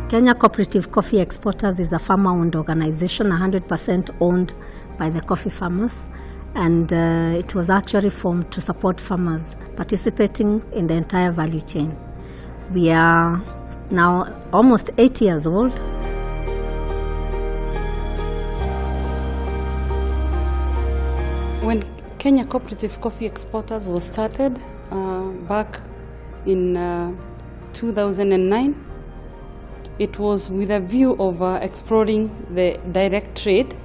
Kenya Cooperative Coffee Exporters is a farmer-owned organization, 100% owned by the coffee farmers, and it was actually formed to support farmers participating in the entire value chain. We are now almost 8 years old. When Kenya Cooperative Coffee Exporters was started back in 2009, it was with a view of exploring the direct trade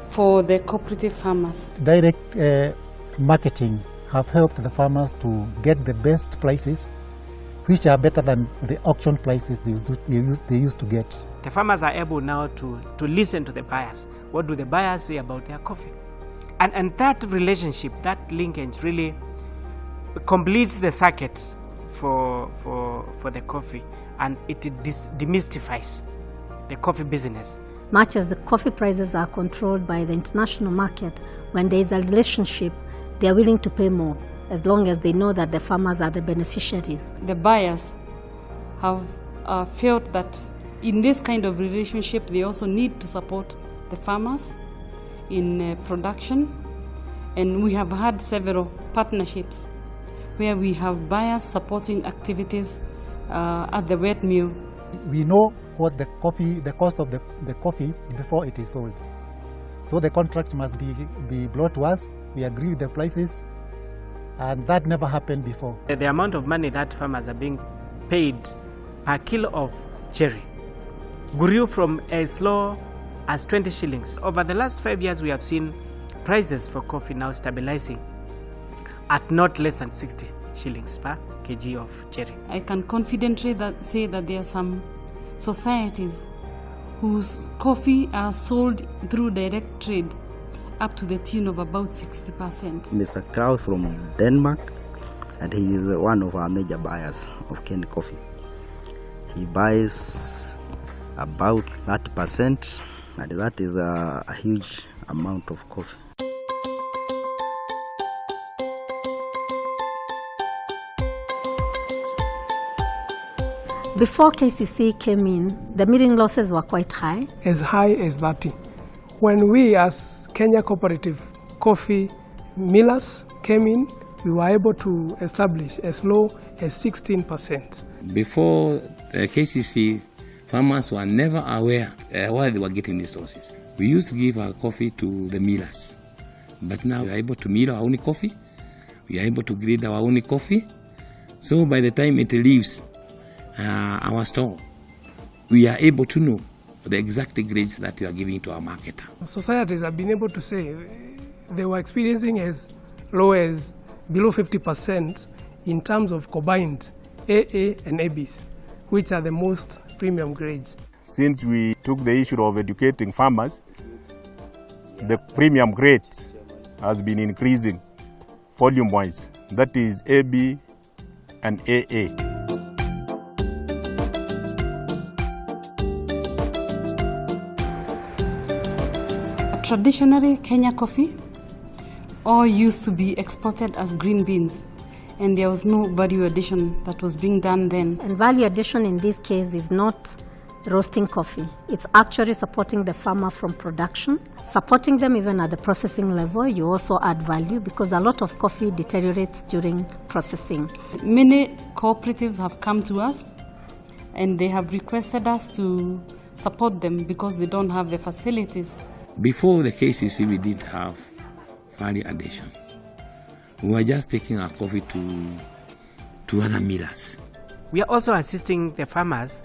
for the cooperative farmers. Direct marketing have helped the farmers to get the best prices, which are better than the auction prices they used to get. The farmers are able now to listen to the buyers. What do the buyers say about their coffee? And that relationship, that linkage really completes the circuit for the coffee, and it demystifies the coffee business. Much as the coffee prices are controlled by the international market, when there is a relationship, they are willing to pay more, as long as they know that the farmers are the beneficiaries. The buyers have felt that in this kind of relationship, they also need to support the farmers in production, and we have had several partnerships where we have buyers supporting activities at the wet mill. We know what the cost of the coffee before it is sold. So the contract must be brought to us. We agree with the prices, and that never happened before. The amount of money that farmers are being paid per kilo of cherry grew from as low as 20 shillings. Over the last 5 years, we have seen prices for coffee now stabilizing at not less than 60 shillings per kg of cherry. I can confidently say that there are some societies whose coffee are sold through direct trade up to the tune of about 60%. Mr. Kraus from Denmark, and he is one of our major buyers of Kenya coffee. He buys about 30%, and that is a huge amount of coffee. Before Kcce came in, the milling losses were quite high. As high as 30. When we as Kenya Cooperative Coffee Millers came in, we were able to establish as low as 16%. Before Kcce, farmers were never aware why they were getting these losses. We used to give our coffee to the millers, but now we are able to mill our own coffee. We are able to grade our own coffee. So by the time it leaves our store, we are able to know the exact grades that we are giving to our marketer. Societies have been able to say they were experiencing as low as below 50% in terms of combined AA and ABs, which are the most premium grades. Since we took the issue of educating farmers, the premium grades has been increasing volume-wise. That is AB and AA. Traditionally, Kenya coffee all used to be exported as green beans, and there was no value addition that was being done then. And value addition in this case is not roasting coffee. It's actually supporting the farmer from production, supporting them even at the processing level. You also add value because a lot of coffee deteriorates during processing. Many cooperatives have come to us and they have requested us to support them because they don't have the facilities. Before the Kcce, we didn't have value addition. We were just taking our coffee to other millers. We are also assisting the farmers,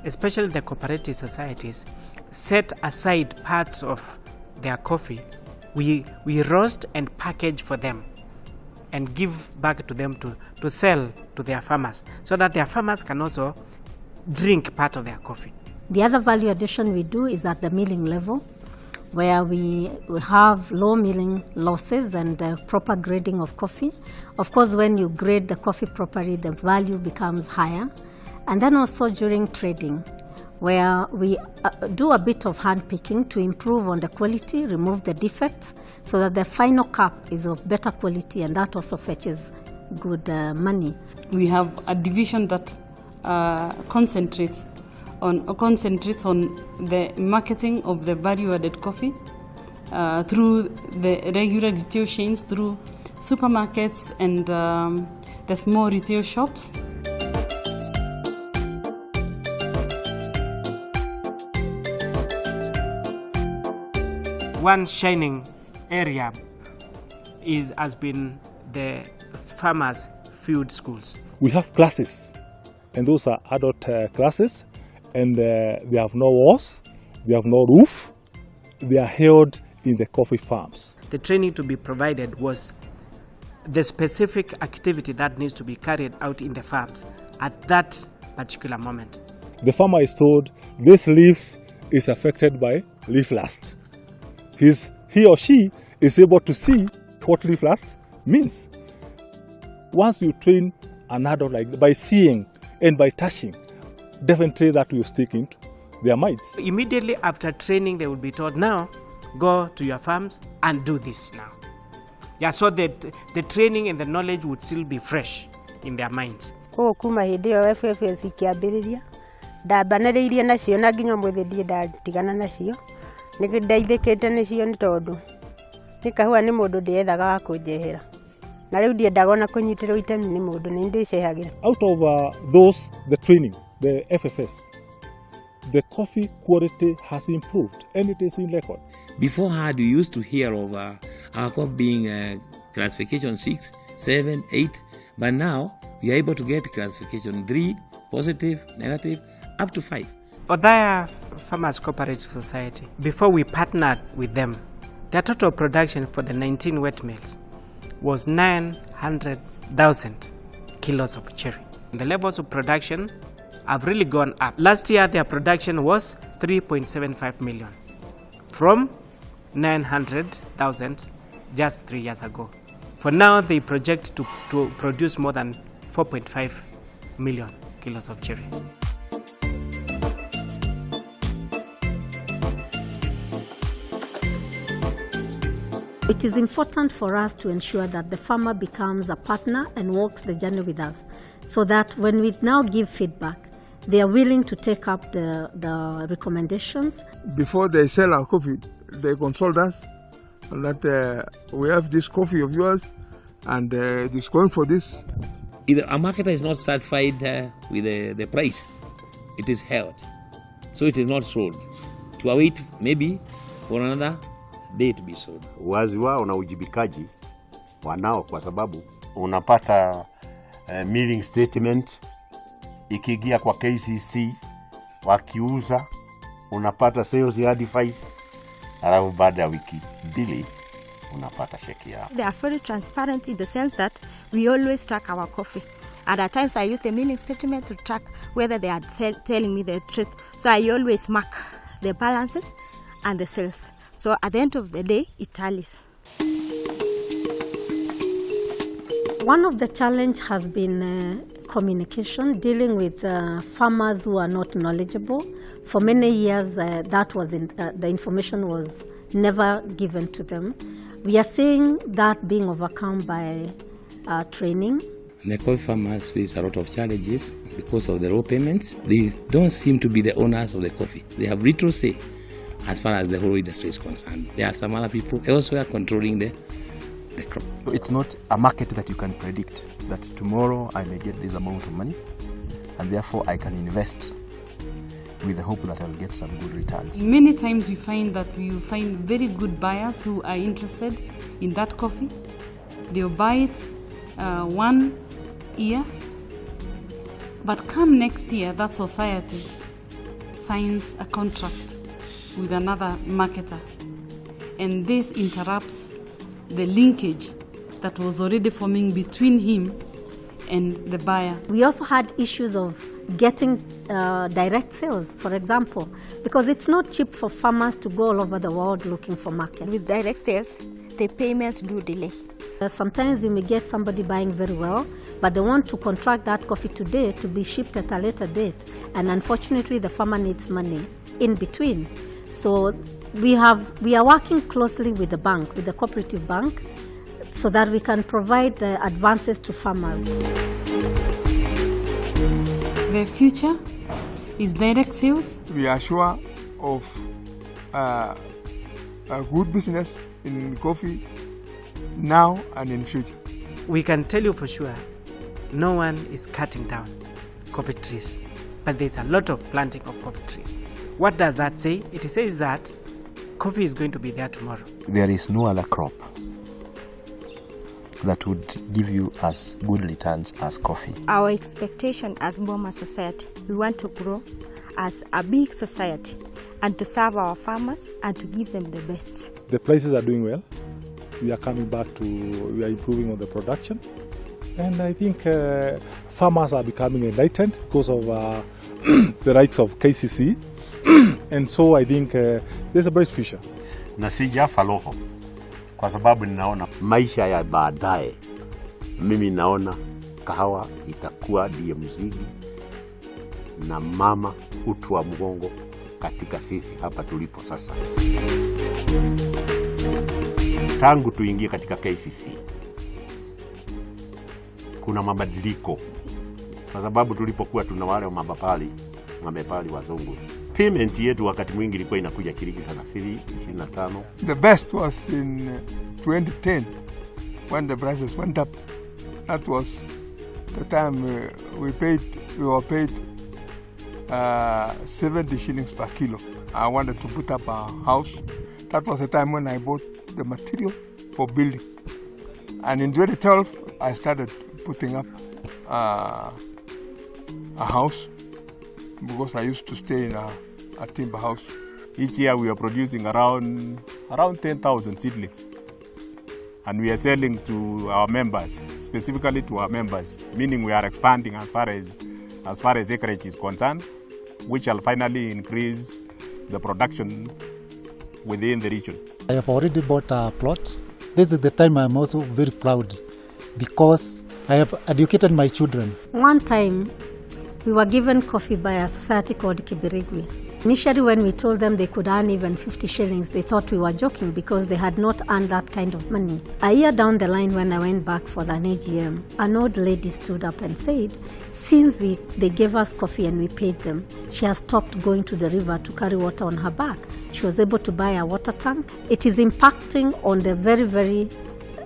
especially the cooperative societies, set aside parts of their coffee. We roast and package for them and give back to them to sell to their farmers, so that their farmers can also drink part of their coffee. The other value addition we do is at the milling level, where we have low milling losses and proper grading of coffee. Of course, when you grade the coffee properly, the value becomes higher. And then also during trading, where we do a bit of hand picking to improve on the quality, remove the defects, so that the final cup is of better quality, and that also fetches good money. We have a division that concentrates concentrates on the marketing of the value-added coffee through the regular retail chains, through supermarkets and the small retail shops. One shining area has been the farmers' field schools. We have classes, and those are adult classes, and they have no walls, they have no roof, they are held in the coffee farms. The training to be provided was the specific activity that needs to be carried out in the farms at that particular moment. The farmer is told this leaf is affected by leaf rust. He or she is able to see what leaf rust means. Once you train an adult like by seeing and by touching, definitely that will stick into their minds. Immediately after training, they will be told, now go to your farms and do this now. Yeah, so that the training and the knowledge would still be fresh in their minds. Kuma hindi yo FFS ikiambiriria ndabanariirie nacio na nginya mwithi ndie ndatigana nacio nikindeithikite nicio ni tondu ni kahua ni mundu ndiethaga wa kunjehera na riu ndiendaga ona kunyitirwo itemi ni mundu ni ndicehagira. Out of those, the training, the FFS, the coffee quality has improved and it is in record. Beforehand, we used to hear of our coffee being classification 6, 7, 8, but now we are able to get classification 3, positive, negative, up to 5. Othaya Farmers Cooperative Society, before we partnered with them, their total production for the 19 wet mills was 900,000 kilos of cherry. The levels of production have really gone up. Last year, their production was 3.75 million from 900,000 just 3 years ago. For now, they project to produce more than 4.5 million kilos of cherry. It is important for us to ensure that the farmer becomes a partner and walks the journey with us, so that when we now give feedback, they are willing to take up the recommendations. Before they sell our coffee, they consult us that we have this coffee of yours and it is going for this. If a marketer is not satisfied with the price, it is held. So it is not sold. To await maybe for another day to be sold. Wazi wao na ujibikaji wanao kwa sababu unapata milling statement ikiingia kwa Kcce wakiuza unapata sales advice alafu baada ya wiki mbili unapata cheki yao. They are very transparent in the sense that we always track our coffee. And at times I use the milling statement to track whether they are telling me the truth. So I always mark the balances and the sales. So at the end of the day, it tallies. One of the challenge has been communication, dealing with farmers who are not knowledgeable. For many years, the information was never given to them. We are seeing that being overcome by training. The coffee farmers face a lot of challenges because of the raw payments. They don't seem to be the owners of the coffee. They have little say as far as the whole industry is concerned. There are some other people elsewhere controlling the crop. It's not a market that you can predict that tomorrow I may get this amount of money and therefore I can invest with the hope that I'll get some good returns. Many times we find that we will find very good buyers who are interested in that coffee. They'll buy it 1 year, but come next year that society signs a contract with another marketer, and this interrupts the linkage that was already forming between him and the buyer. We also had issues of getting direct sales, for example, because it's not cheap for farmers to go all over the world looking for market. With direct sales, the payments do delay. Sometimes you may get somebody buying very well, but they want to contract that coffee today to be shipped at a later date, and unfortunately the farmer needs money in between. So we are working closely with the bank, with the cooperative bank, so that we can provide advances to farmers. The future is direct sales. We are sure of a good business in coffee now and in future. We can tell you for sure, no one is cutting down coffee trees, but there's a lot of planting of coffee trees. What does that say? It says that coffee is going to be there tomorrow. There is no other crop that would give you as good returns as coffee. Our expectation as Boma Society, we want to grow as a big society and to serve our farmers and to give them the best. The places are doing well. We are coming back to, we are improving on the production. And I think farmers are becoming enlightened because of the likes of Kcce. And so I think there's a bright future. Na sijafa roho kwa sababu ninaona maisha ya baadaye. Mimi naona kahawa itakuwa ndiye mzigi na mama utu wa mgongo katika sisi hapa tulipo sasa. Tangu tuingie katika Kcce kuna mabadiliko kwa sababu tulipokuwa tuna wale mabepali wazungu, payment yetu wakati mwingi ilikuwa inakuja shilingi 25. The best was in 2010 when the prices went up. That was the time we were paid 70 shillings per kilo. I wanted to put up a house. That was the time when I bought the material for building. And in 2012, I started putting up a house because I used to stay in a timber house. Each year we are producing around 10,000 seedlings. And we are selling to our members, specifically to our members, meaning we are expanding as far as acreage is concerned, which shall finally increase the production within the region. I have already bought a plot. This is the time I'm also very proud because I have educated my children. One time, we were given coffee by a society called Kibirigwi. Initially, when we told them they could earn even 50 shillings, they thought we were joking because they had not earned that kind of money. A year down the line, when I went back for an AGM, an old lady stood up and said, since they gave us coffee and we paid them, she has stopped going to the river to carry water on her back. She was able to buy a water tank. It is impacting on the very, very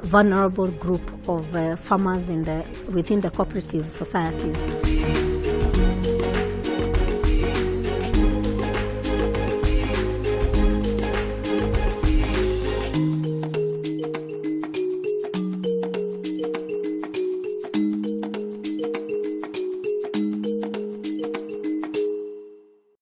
vulnerable group of farmers within the cooperative societies.